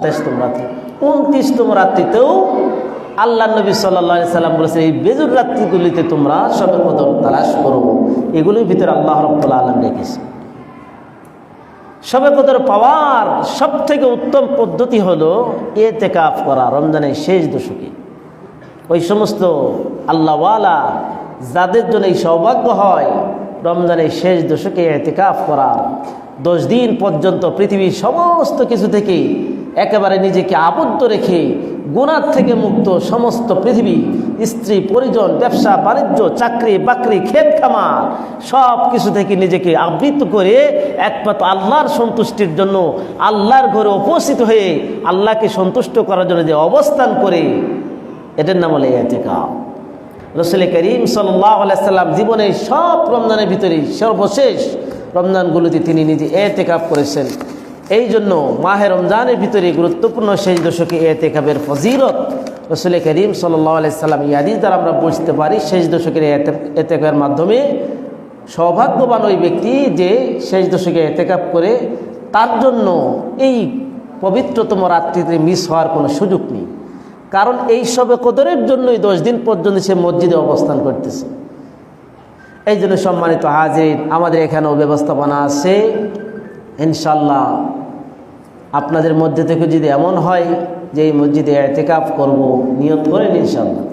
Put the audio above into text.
২৭তম রাত্রি ২৯তম রাত্রিতেও আল্লাহ নবী সাল্লাল্লাহু আলাইহি সাল্লাম বলেছেন এই বেজুর রাত্রিগুলিতে তোমরা শবে কদর তালাশ করো। এগুলির ভিতরে আল্লাহ রাব্বুল আলামিন রেখেছে। শবে কদর পাওয়ার সব থেকে উত্তম পদ্ধতি হলো ইতিকাফ করা রমজানের শেষ দশকে। ওই সমস্ত আল্লাহওয়ালা যাদের জন্য এই সৌভাগ্য হয় রমজানের শেষ দশকে ইতিকাফ করার 10 দিন পর্যন্ত পৃথিবীর সমস্ত কিছু থেকে একেবারে নিজেকে আবদ্ধ রেখে গুনাহ থেকে মুক্ত সমস্ত পৃথিবী, স্ত্রী পরিজন, ব্যবসা বাণিজ্য, চাকরি বাকরি, ক্ষেত খামার সব কিছু থেকে নিজেকে আবৃত করে একমাত্র আল্লাহর সন্তুষ্টির জন্য আল্লাহর ঘরে উপস্থিত হয়ে আল্লাহকে সন্তুষ্ট করার জন্য যে অবস্থান করে, এটার নাম হলো ইতিকাফ। রাসূল করিম সাল্লাল্লাহু আলাইহি সাল্লাম জীবনের সব রমজানের ভিতরে সর্বশেষ রমজানগুলোতে তিনি নিজে ইতিকাফ করেছেন। এই জন্য মাহে রমজানের ভিতরে গুরুত্বপূর্ণ শেষ দশকে ইতিকাফের ফজিলত রাসূল করিম সাল্লাল্লাহু আলাইহি সাল্লাম এই হাদিস দ্বারা আমরা বুঝতে পারি। শেষ দশকের ইতিকাফের মাধ্যমে সৌভাগ্যবান ওই ব্যক্তি যে শেষ দশকে ইতিকাফ করে, তার জন্য এই পবিত্রতম রাত্রিতে মিস হওয়ার কোনো সুযোগ নেই। কারণ এই শবে কদরের জন্যই 10 দিন পর্যন্ত সে মসজিদে অবস্থান করতেছে। এই জন্য সম্মানিত হাজির, আমাদের এখানেও ব্যবস্থাপনা আছে। ইনশাল্লাহ আপনাদের মধ্যে থেকে যদি এমন হয় যে এই মসজিদে ইতিকাফ করব, নিয়ত করেন ইনশাল্লাহ।